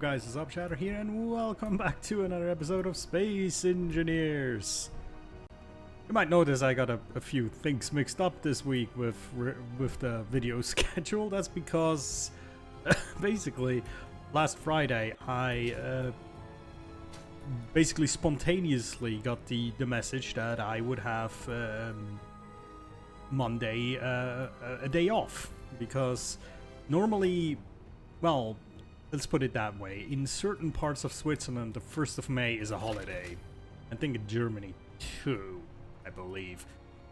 guys, it's Upshatter here and welcome back to another episode of Space Engineers. You might notice I got a few things mixed up this week with the video schedule. That's because basically last Friday I basically spontaneously got the message that I would have Monday a day off, because normally, well, let's put it that way, in certain parts of Switzerland the 1st of May is a holiday. I think in Germany too, I believe.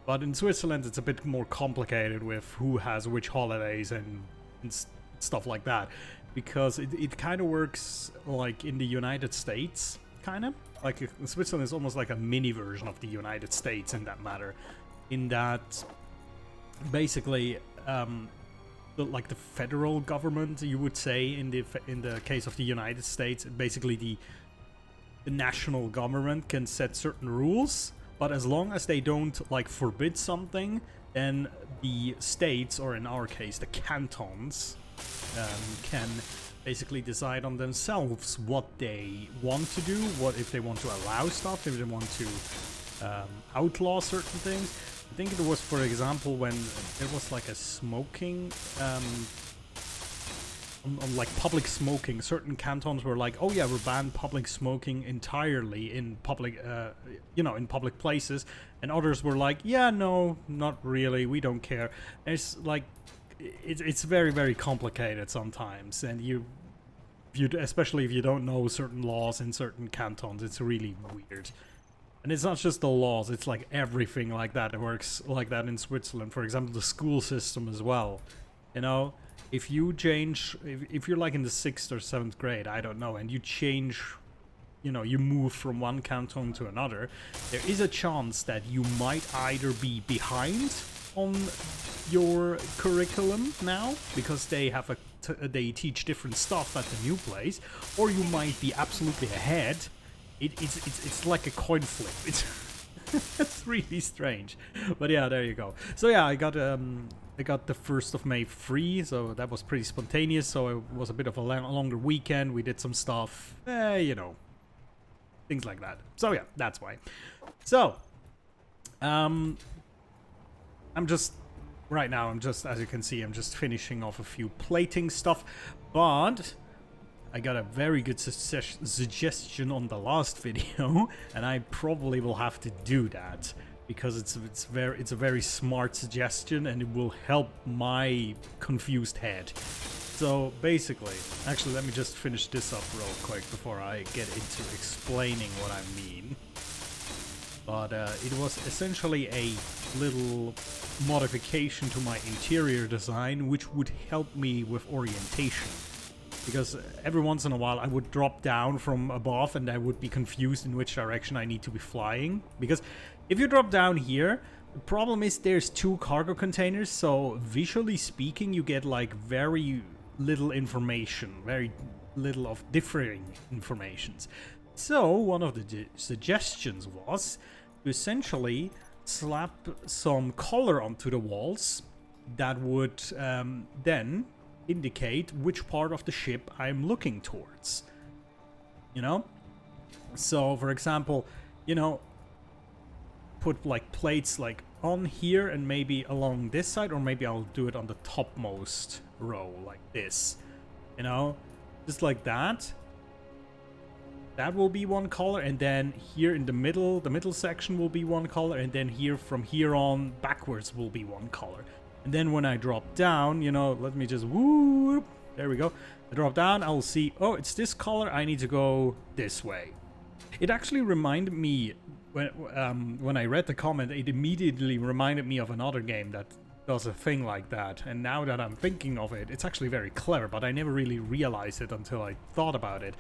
But in Switzerland it's a bit more complicated with who has which holidays and stuff like that, because it kind of works like in the United States, kind of. Like Switzerland is almost like a mini version of the United States in that matter, in that basically like the federal government, you would say, in the case of the United States, basically the national government can set certain rules, but as long as they don't like forbid something, then the states, or in our case the cantons, can basically decide on themselves what they want to do, what if they want to allow stuff, if they want to outlaw certain things. I think it was, for example, when there was like a smoking, on like public smoking, certain cantons were like, oh yeah, we're banned public smoking entirely in public, in public places, and others were like, yeah, no, not really, we don't care. It's like, it's very, very complicated sometimes, and especially if you don't know certain laws in certain cantons, it's really weird. And it's not just the laws, it's like everything like that. It works like that in Switzerland. For example, the school system as well. You know, if you change, if you're like in the 6th or 7th grade, I don't know, and you change, you move from one canton to another, there is a chance that you might either be behind on your curriculum now, because they have they teach different stuff at the new place, or you might be absolutely ahead. It's like a coin flip. It's really strange, but yeah, there you go. So yeah, I got the 1st of May free, so that was pretty spontaneous. So it was a bit of a longer weekend. We did some stuff, things like that. So yeah, that's why. So I'm just right now, as you can see, I'm just finishing off a few plating stuff, but I got a very good suggestion on the last video, and I probably will have to do that, because it's a very smart suggestion, and it will help my confused head. So basically, actually, let me just finish this up real quick before I get into explaining what I mean. But it was essentially a little modification to my interior design, which would help me with orientation. Because every once in a while I would drop down from above and I would be confused in which direction I need to be flying. Because if you drop down here, the problem is there's 2 cargo containers, so visually speaking you get like very little information, very little of differing informations. So one of the suggestions was to essentially slap some color onto the walls that would then indicate which part of the ship I'm looking towards. So for example, put like plates like on here and maybe along this side, or maybe I'll do it on the topmost row like this, just like that. That will be one color, and then here in the middle section will be one color, and then here from here on backwards will be one color. And then when I drop down, let me just whoop, there we go. I drop down, I'll see, oh, it's this color, I need to go this way. It actually reminded me, when I read the comment, it immediately reminded me of another game that does a thing like that. And now that I'm thinking of it, it's actually very clever, but I never really realized it until I thought about it.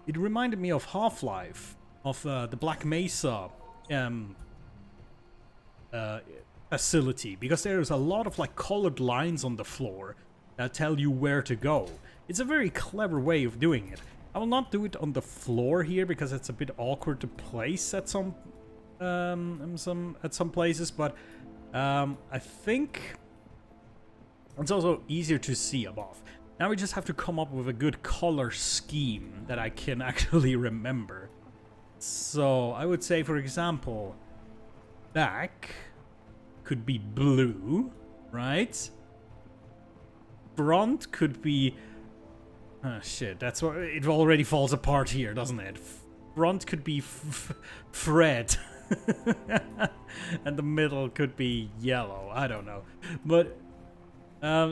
It reminded me of Half-Life, of the Black Mesa facility, because there's a lot of like colored lines on the floor that tell you where to go. It's a very clever way of doing it. I will not do it on the floor here because it's a bit awkward to place at some places, but I think it's also easier to see above. Now we just have to come up with a good color scheme that I can actually remember. So I would say, for example, back could be blue, right? Front could be... Oh shit, that's what it already falls apart here, doesn't it? Front could be red. And the middle could be yellow. I don't know. But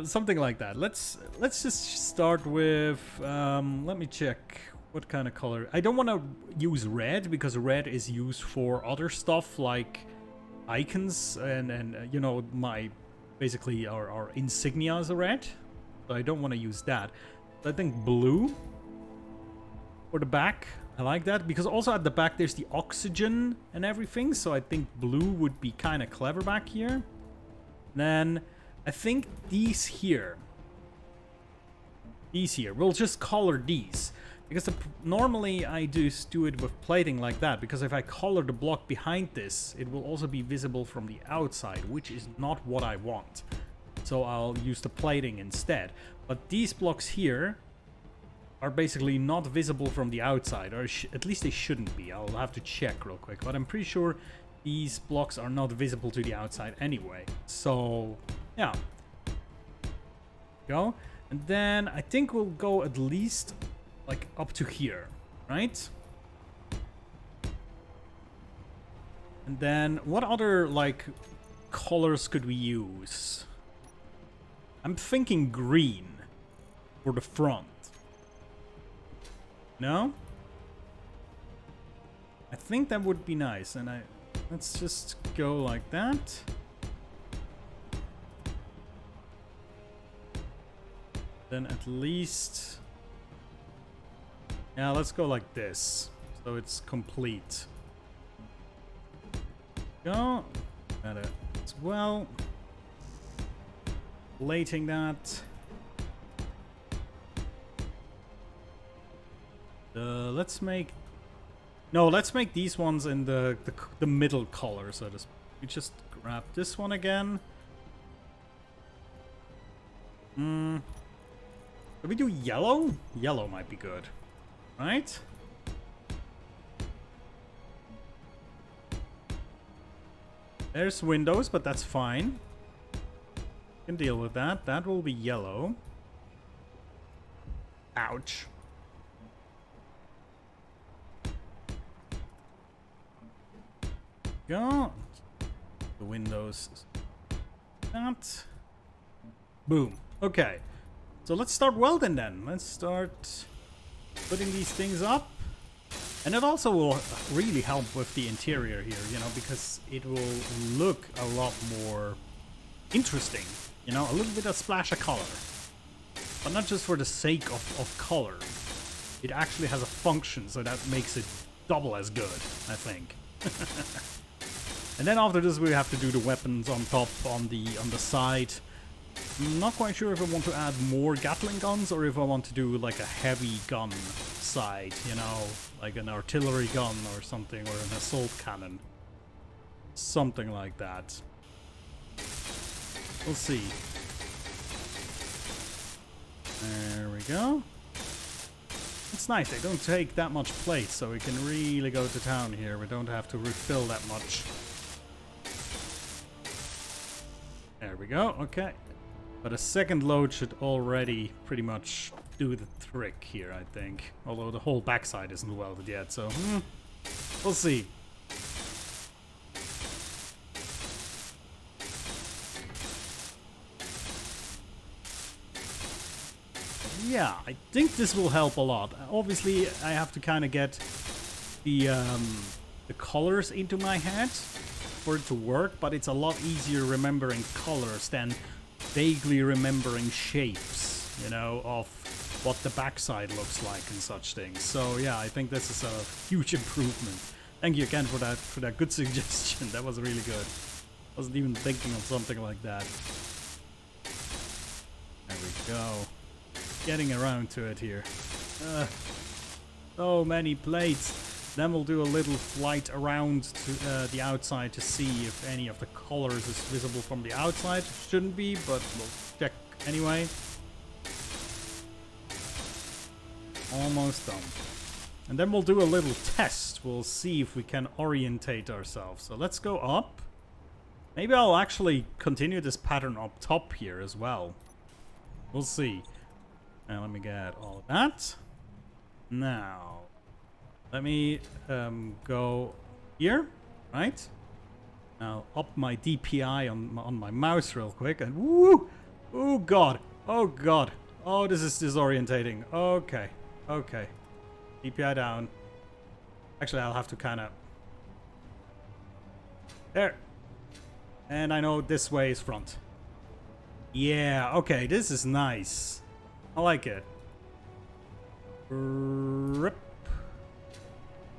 something like that. Let's just start with let me check what kind of color. I don't want to use red because red is used for other stuff like icons and you know, my basically our insignia is red. So I don't want to use that. I think blue for the back. I like that because also at the back there's the oxygen and everything. So I think blue would be kind of clever back here. Then I think these here, we'll just color these. Because normally I just do it with plating like that. Because if I color the block behind this, it will also be visible from the outside, which is not what I want. So I'll use the plating instead. But these blocks here are basically not visible from the outside, or at least they shouldn't be. I'll have to check real quick, but I'm pretty sure these blocks are not visible to the outside anyway. So, yeah. Go. And then I think we'll go at least like up to here, right? And then what other like colors could we use? I'm thinking green for the front. No? I think that would be nice, and let's just go like that. Then at least... Yeah, let's go like this, so it's complete. Go. Got it as well. Plating that. Let's make... No, let's make these ones in the middle color. So we just grab this one again. Can we do yellow? Yellow might be good, right? There's windows, but that's fine. Can deal with that. That will be yellow. Ouch. Go. The windows. That. Boom. Okay. So let's start welding then. Let's start putting these things up. And it also will really help with the interior here, you know, because it will look a lot more interesting. You know, a little bit of splash of color. But not just for the sake of color. It actually has a function, so that makes it double as good, I think. And then after this we have to do the weapons on top, on the side. I'm not quite sure if I want to add more Gatling guns or if I want to do like a heavy gun side, you know, like an artillery gun or something, or an assault cannon. Something like that. We'll see. There we go. It's nice, they don't take that much plate, so we can really go to town here. We don't have to refill that much. There we go, okay. But a second load should already pretty much do the trick here, I think. Although the whole backside isn't welded yet, so we'll see. Yeah, I think this will help a lot. Obviously, I have to kind of get the colors into my head for it to work, but it's a lot easier remembering colors than vaguely remembering shapes, you know, of what the backside looks like and such things. So yeah, I think this is a huge improvement. Thank you again for that good suggestion. That was really good. I wasn't even thinking of something like that. There we go. Getting around to it here. So many plates. Then we'll do a little flight around to the outside to see if any of the colors is visible from the outside. Shouldn't be, but we'll check anyway. Almost done. And then we'll do a little test. We'll see if we can orientate ourselves. So let's go up. Maybe I'll actually continue this pattern up top here as well. We'll see. Now let me get all of that. Now, let me go here, right? Now up my DPI on my mouse real quick, and woo! Oh god! Oh god! Oh, this is disorientating. Okay, okay. DPI down. Actually, I'll have to kind of... There. And I know this way is front. Yeah, okay, this is nice. I like it. Rip.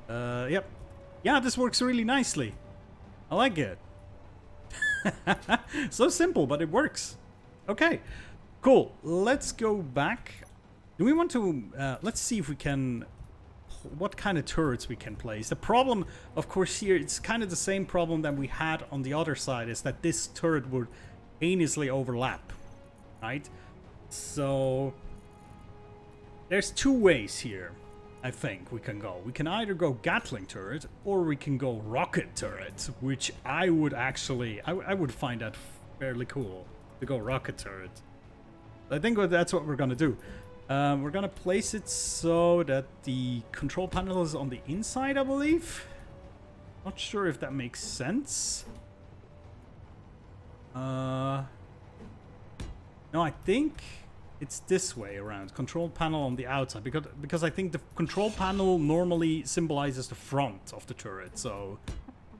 Yep. Yeah, this works really nicely. I like it. So simple, but it works. Okay, cool. Let's go back. Do we want to... let's see if we can... What kind of turrets we can place. The problem, of course, here, it's kind of the same problem that we had on the other side, is that this turret would heinously overlap, right? So... There's two ways here, I think, we can go. We can either go Gatling turret, or we can go rocket turret, which I would actually... I would find that fairly cool, to go rocket turret. I think that's what we're gonna do. We're gonna place it so that the control panel is on the inside, I believe. Not sure if that makes sense. No, I think... It's this way around. Control panel on the outside. Because I think the control panel normally symbolizes the front of the turret. So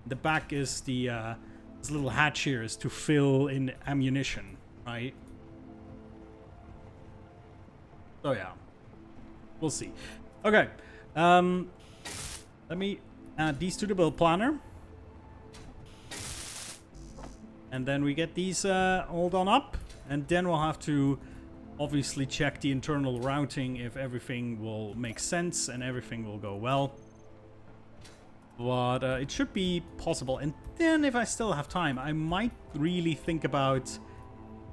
the back is the this little hatch here is to fill in ammunition, right? So yeah. We'll see. Okay. Let me add these to the build planner. And then we get these all done up. And then we'll have to obviously check the internal routing if everything will make sense and everything will go well. But it should be possible. And then if I still have time, I might really think about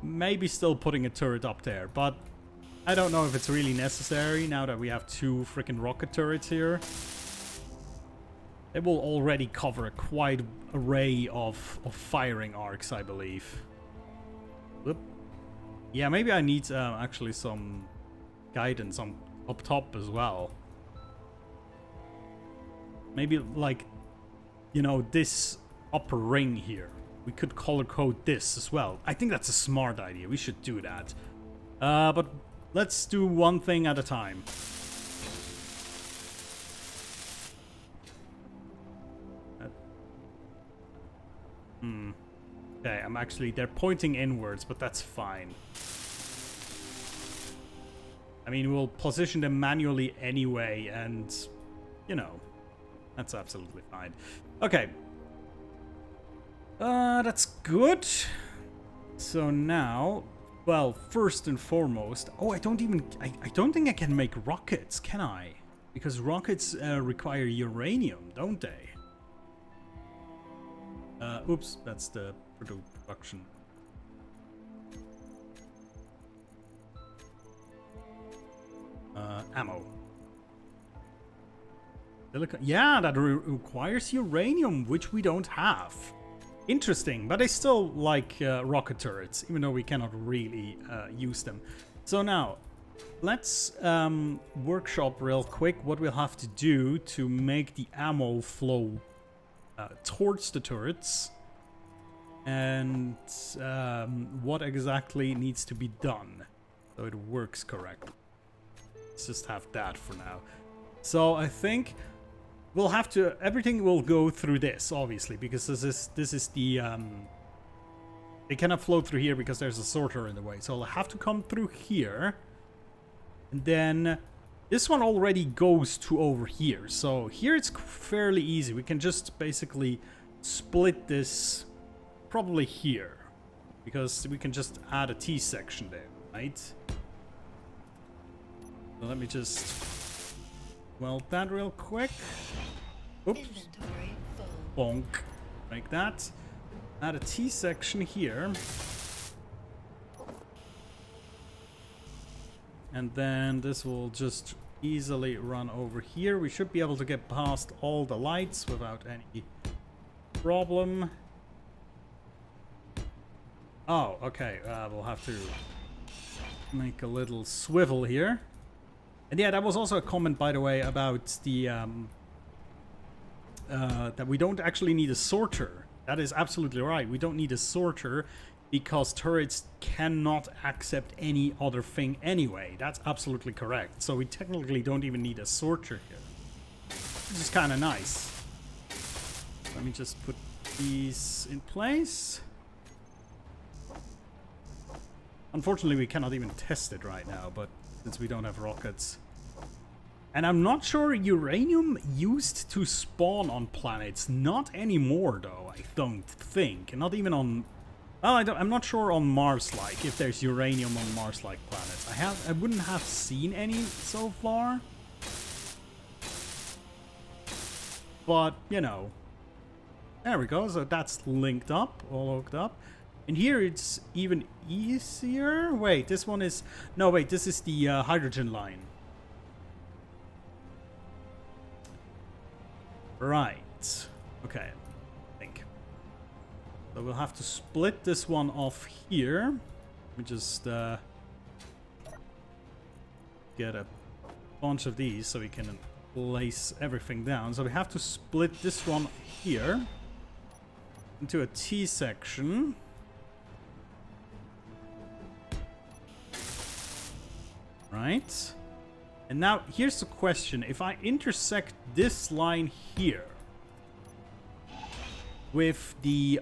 maybe still putting a turret up there. But I don't know if it's really necessary now that we have two freaking rocket turrets here. It will already cover a quite array of firing arcs, I believe. Whoop. Yeah, maybe I need actually some guidance on up top as well. Maybe like, you know, this upper ring here. We could color code this as well. I think that's a smart idea. We should do that. But let's do one thing at a time. Okay, I'm actually... They're pointing inwards, but that's fine. I mean, we'll position them manually anyway, and... You know, that's absolutely fine. Okay. That's good. So now... Well, first and foremost... Oh, I don't even... I don't think I can make rockets, can I? Because rockets require uranium, don't they? Oops, that's the production. Ammo. Silicon. Yeah, that requires uranium, which we don't have. Interesting, but I still like rocket turrets, even though we cannot really use them. So now, let's workshop real quick what we'll have to do to make the ammo flow towards the turrets. And what exactly needs to be done so it works correctly. Let's just have that for now. So I think we'll have to... Everything will go through this, obviously, because this is the... They cannot flow through here because there's a sorter in the way. So I'll have to come through here. And then this one already goes to over here. So here it's fairly easy. We can just basically split this... Probably here, because we can just add a T section there, right? So let me just weld that real quick. Oops. Bonk. Like that. Add a T section here. And then this will just easily run over here. We should be able to get past all the lights without any problem. Oh, okay. We'll have to make a little swivel here. And yeah, that was also a comment, by the way, about the that we don't actually need a sorter. That is absolutely right. We don't need a sorter because turrets cannot accept any other thing anyway. That's absolutely correct. So we technically don't even need a sorter here, which is kind of nice. Let me just put these in place. Unfortunately, we cannot even test it right now, but since we don't have rockets. And I'm not sure uranium used to spawn on planets. Not anymore, though, I don't think. Not even on... Well, I'm not sure on Mars-like, if there's uranium on Mars-like planets. I wouldn't have seen any so far. But, you know. There we go, so that's linked up, all hooked up. And here it's even easier. Wait, this one is... No, wait, this is the hydrogen line. Right. Okay, I think. So we'll have to split this one off here. Let me just get a bunch of these so we can place everything down. So we have to split this one here into a T section. Right. And now here's the question. If I intersect this line here with the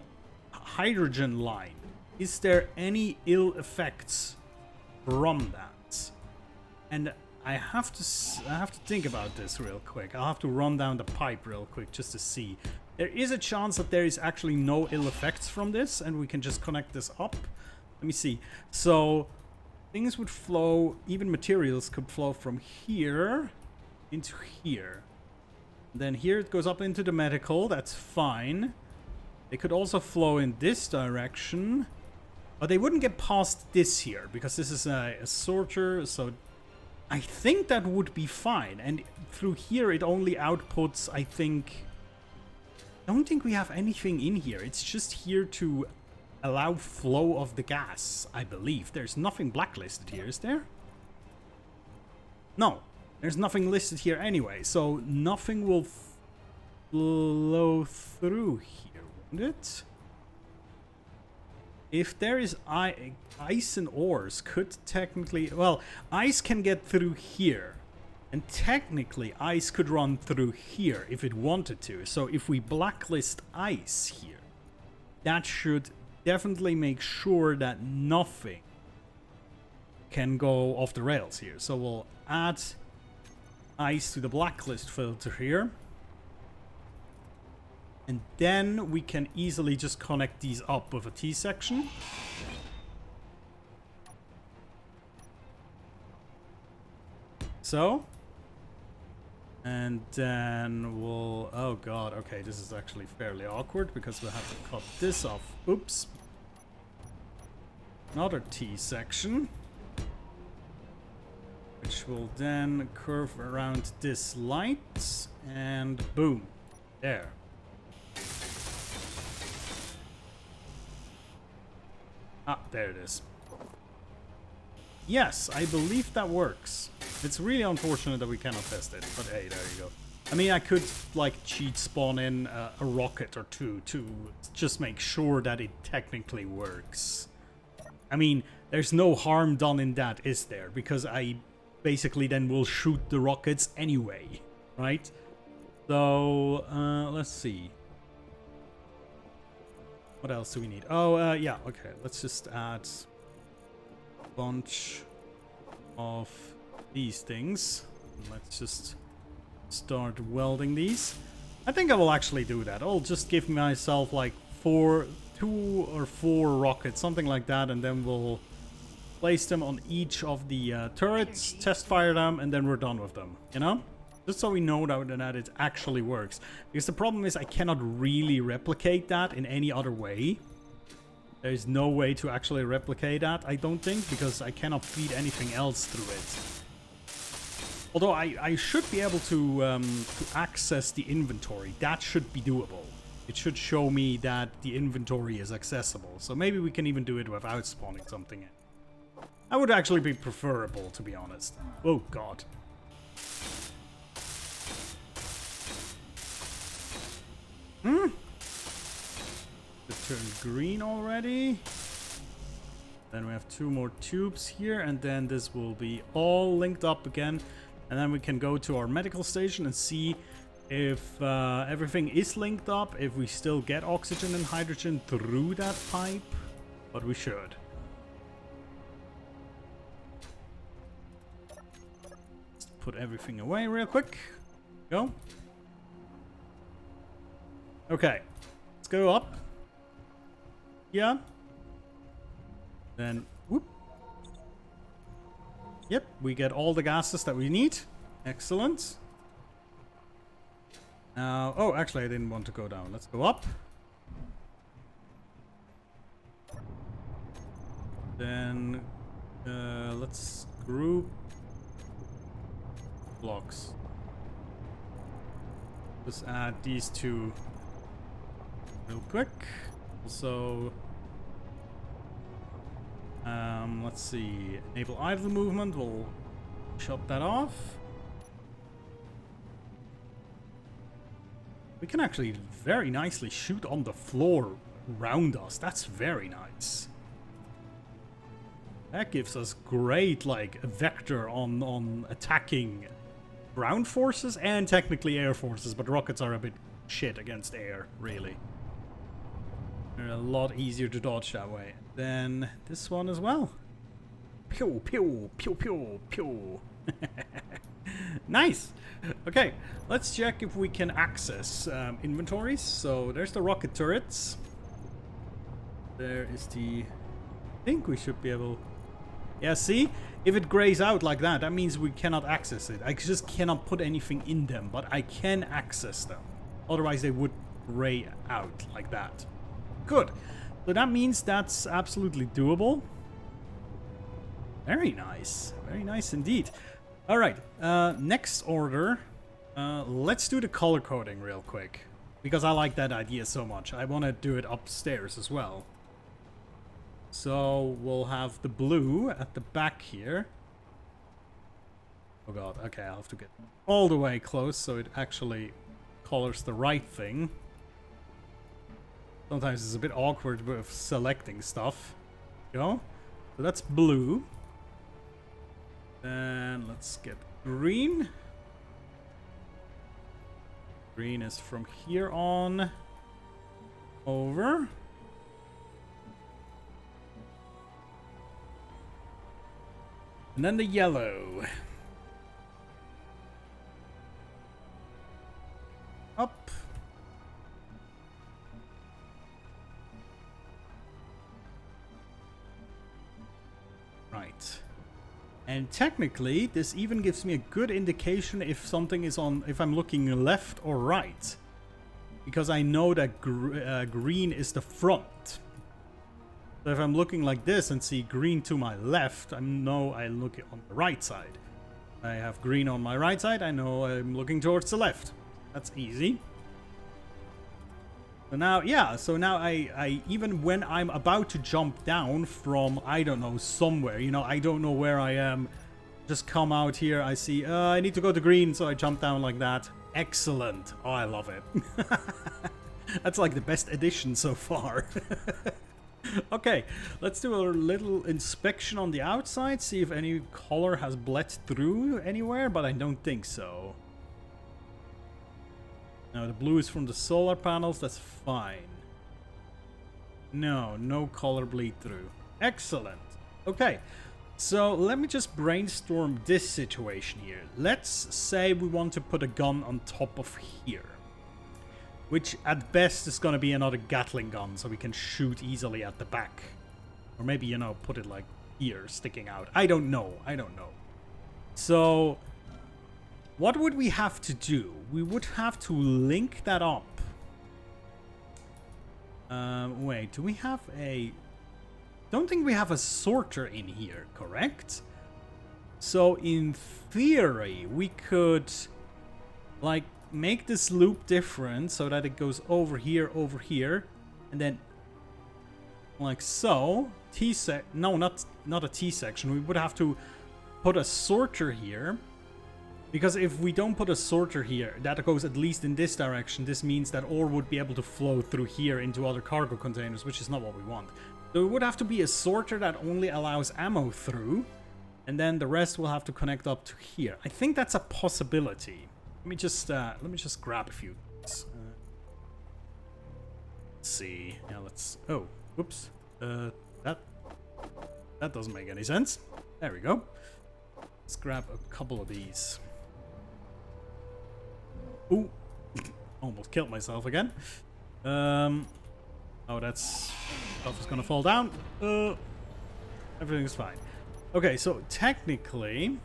hydrogen line, is there any ill effects from that? And I have to think about this real quick. I'll have to run down the pipe real quick just to see. There is a chance that there is actually no ill effects from this, and we can just connect this up. Let me see. So things would flow, even materials could flow from here into here. Then here it goes up into the medical, that's fine. They could also flow in this direction, but they wouldn't get past this here because this is a sorter, so I think that would be fine. And through here it only outputs, I don't think we have anything in here. It's just here to allow flow of the gas, I believe. There's nothing blacklisted here, is there? No, there's nothing listed here anyway, so nothing will flow through here, won't it? If there is ice and ores, could technically... Well, ice can get through here. And technically, ice could run through here if it wanted to. So if we blacklist ice here, that should definitely make sure that nothing can go off the rails here. So we'll add ice to the blacklist filter here. And then we can easily just connect these up with a T section. So. And then we'll... Oh god, okay, this is actually fairly awkward because we'll have to cut this off. Oops. Another T section. Which will then curve around this light. And boom. There. Ah, there it is. Yes, I believe that works. It's really unfortunate that we cannot test it, but hey, there you go. I mean, I could, like, cheat spawn in a rocket or two to just make sure that it technically works. I mean, there's no harm done in that, is there? Because I basically then will shoot the rockets anyway, right? So, let's see. What else do we need? Oh, yeah, okay. Let's just add a bunch of these things. Let's just start welding these. I think I will actually do that. I'll just give myself like 2 or 4 rockets, something like that, and then we'll place them on each of the turrets, test fire them, and then we're done with them, you know? Just so we know that it actually works. Because the problem is I cannot really replicate that in any other way. There's no way to actually replicate that, I don't think, because I cannot feed anything else through it. Although I should be able to access the inventory. That should be doable. It should show me that the inventory is accessible. So maybe we can even do it without spawning something in. That would actually be preferable, to be honest. Oh, God. It turned green already. Then we have 2 more tubes here, and then this will be all linked up again. And then we can go to our medical station and see if everything is linked up, if we still get oxygen and hydrogen through that pipe. But we should. Let's put everything away real quick. Go. Okay. Let's go up. Yeah. Then, whoop. Yep, we get all the gases that we need. Excellent. Now, oh, actually, I didn't want to go down. Let's go up. Then, let's group blocks. Let's add these 2 real quick. Also, let's see. Enable idle movement. We'll shut that off. We can actually very nicely shoot on the floor around us. That's very nice. That gives us great, like, a vector on attacking ground forces and technically air forces, but rockets are a bit shit against air, really. They're a lot easier to dodge that way. Then this one as well. Pew, pew, pew, pew, pew. Nice. Okay, let's check if we can access inventories. So there's the rocket turrets. There is the... I think we should be able... Yeah, see? If it grays out like that, that means we cannot access it. I just cannot put anything in them, but I can access them. Otherwise they would gray out like that. Good. So that means that's absolutely doable. Very nice. Very nice indeed. All right. Next order. Let's do the color coding real quick. Because I like that idea so much. I want to do it upstairs as well. So we'll have the blue at the back here. Oh god. Okay, I'll have to get all the way close so it actually colors the right thing. Sometimes it's a bit awkward with selecting stuff. Go. So that's blue. Then let's get green. Green is from here on over. And then the yellow. Up. Right. And technically, this even gives me a good indication if something is on, if I'm looking left or right. Because I know that green is the front. So if I'm looking like this and see green to my left, I know I'm looking on the right side. I have green on my right side, I know I'm looking towards the left. That's easy. So now, yeah, so now I even when I'm about to jump down from, I don't know, somewhere, you know, I don't know where I am, just come out here, I see, I need to go to green, so I jump down like that. Excellent. Oh, I love it. That's like the best addition so far. Okay, let's do a little inspection on the outside, see if any color has bled through anywhere, but I don't think so. No, the blue is from the solar panels, that's fine. No, no color bleed through. Excellent. Okay, so let me just brainstorm this situation here. Let's say we want to put a gun on top of here. Which at best is going to be another Gatling gun, so we can shoot easily at the back. Or maybe, you know, put it like here, sticking out. I don't know. I don't know. So, what would we have to do? We would have to link that up. Wait, do we have a... Don't think we have a sorter in here, correct? So in theory, we could like make this loop different so that it goes over here, and then like so. No, not a T section. We would have to put a sorter here. Because if we don't put a sorter here, that goes at least in this direction. This means that ore would be able to flow through here into other cargo containers, which is not what we want. So it would have to be a sorter that only allows ammo through, and then the rest will have to connect up to here. I think that's a possibility. Let me just grab a few. Let's see. Yeah, let's. Oh, whoops. That doesn't make any sense. There we go. Let's grab a couple of these. Ooh, almost killed myself again. Oh, that's stuff is gonna fall down. Everything's fine. Okay, so technically,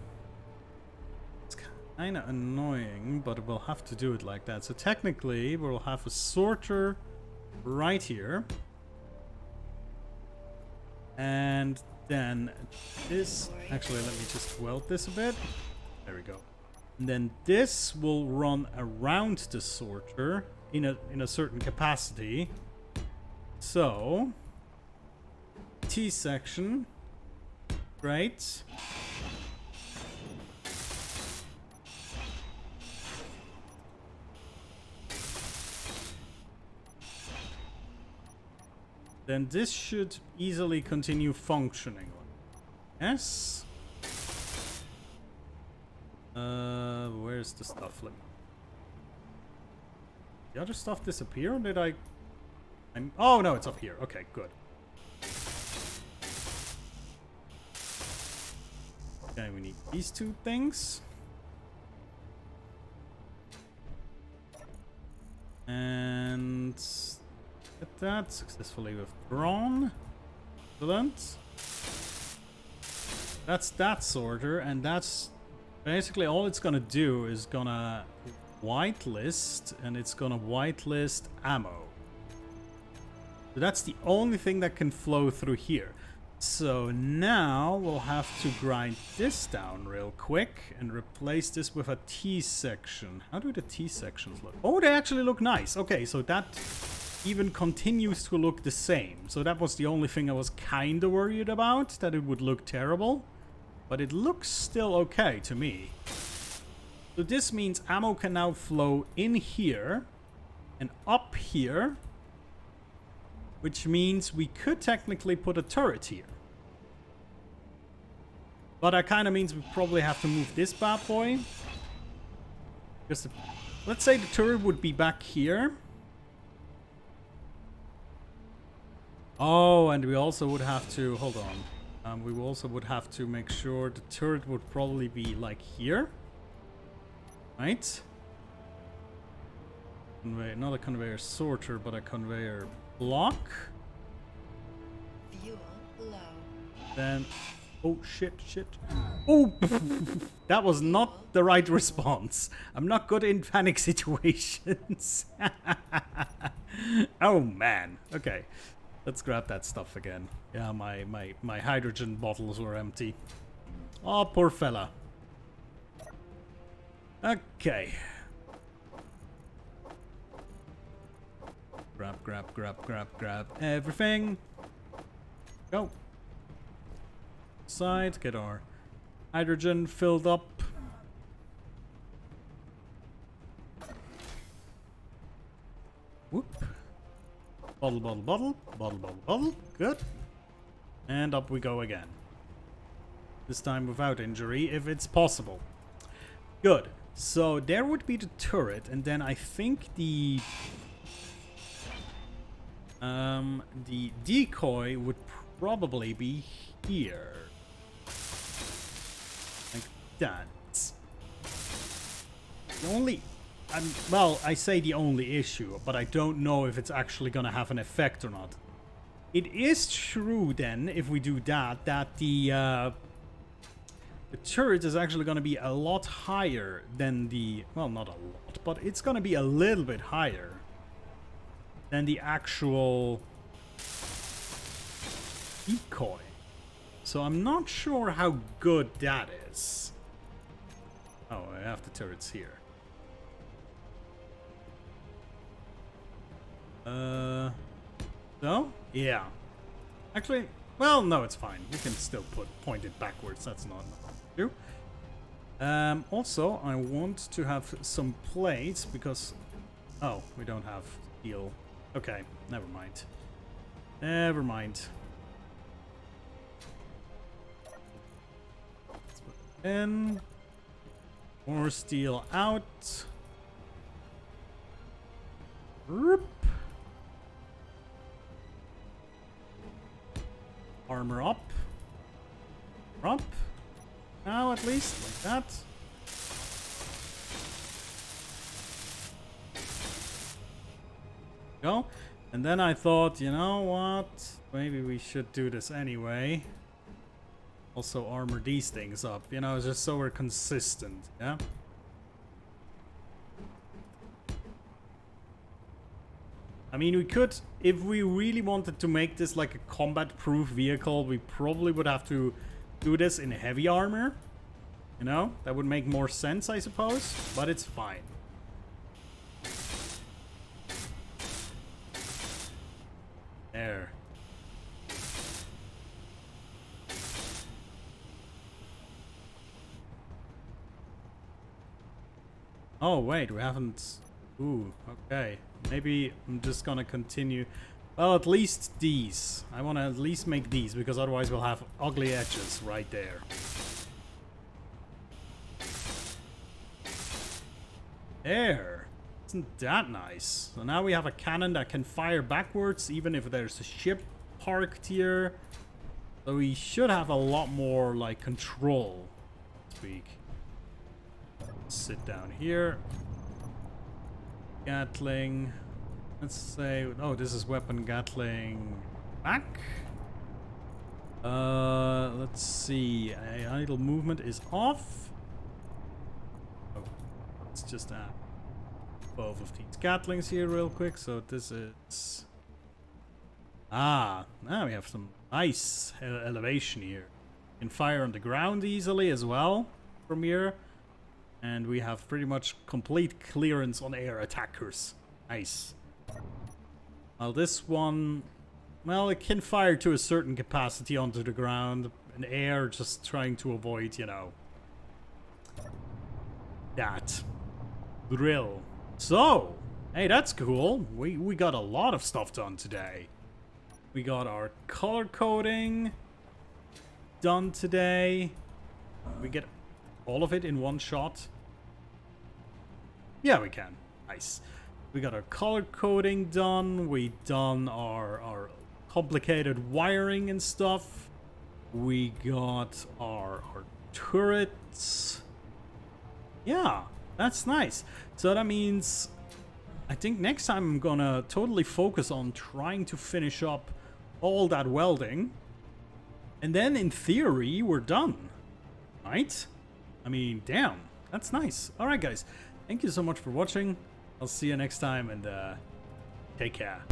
it's kind of annoying, but we'll have to do it like that. So technically, we'll have a sorter right here, and then this. Actually, let me just weld this a bit. There we go. And then this will run around the sorter in a certain capacity. So T section, right? Then this should easily continue functioning. Yes. Where's the stuff? The other stuff disappear? Or did I? Oh no, it's up here. Okay, good. Okay, we need these two things. And get that successfully withdrawn. Excellent. That's that sorter, and that's basically all it's gonna do is gonna whitelist, and it's gonna whitelist ammo. So that's the only thing that can flow through here. So now we'll have to grind this down real quick and replace this with a T section. How do the T sections look? Oh, they actually look nice. Okay, so that even continues to look the same. So that was the only thing I was kind of worried about, that it would look terrible. But it looks still okay to me. So this means ammo can now flow in here and up here, which means we could technically put a turret here. But that kind of means we probably have to move this bad boy. Because let's say the turret would be back here. Oh, and we also would have to, hold on. We also would have to make sure the turret would probably be like here. Right? Conveyor, not a conveyor sorter, but a conveyor block. Fuel low. Then, oh shit. Oh, that was not the right response. I'm not good in panic situations. Oh man. Okay. Let's grab that stuff again. Yeah, my hydrogen bottles were empty. Oh, poor fella. Okay. Grab everything. Go. Side, get our hydrogen filled up. Whoop. Bottle. Good. And up we go again. This time without injury, if it's possible. Good. So there would be the turret, and then I think the decoy would probably be here. Like that. The only... well, I say the only issue, but I don't know if it's actually going to have an effect or not. It is true then, if we do that, that the turret is actually going to be a lot higher than the... well, not a lot, but it's going to be a little bit higher than the actual decoy. so I'm not sure how good that is. Oh, I have the turrets here. So? Yeah. Actually, well, no, it's fine. We can still point it backwards. That's not an issue. Also, I want to have some plates because... Oh, we don't have steel. Okay, never mind. Never mind. Let's put it in. More steel out. Roop. Armor up. Up. Now at least, like that. Go. And then I thought, you know what? Maybe we should do this anyway. Also armor these things up, you know, just so we're consistent, yeah? I mean, we could, if we really wanted to make this like a combat-proof vehicle, we probably would have to do this in heavy armor. You know, that would make more sense, I suppose, but it's fine. There. Oh, wait, we haven't... Ooh, okay. Maybe I'm just gonna continue. Well, at least these. I want to at least make these, because otherwise we'll have ugly edges right there. There. Isn't that nice? So now we have a cannon that can fire backwards, even if there's a ship parked here. So we should have a lot more, like, control. Speak. Sit down here. Gatling. Let's say, oh, this is weapon Gatling back. Let's see. Idle movement is off. Oh, let's just add both of these Gatlings here real quick. So this is... Ah, now we have some nice elevation here. You can fire on the ground easily as well from here. And we have pretty much complete clearance on air attackers. Nice. Well, this one... Well, it can fire to a certain capacity onto the ground. And air just trying to avoid, you know... that. Drill. So, hey, that's cool. We got a lot of stuff done today. We got our color coding done today. We get... all of it in one shot? Yeah, we can. Nice. We got our color coding done. We done our complicated wiring and stuff. We got our turrets. Yeah, that's nice. So that means I think next time I'm gonna totally focus on trying to finish up all that welding. And then in theory, we're done. Right? I mean, damn, that's nice. All right, guys, thank you so much for watching. I'll see you next time, and take care.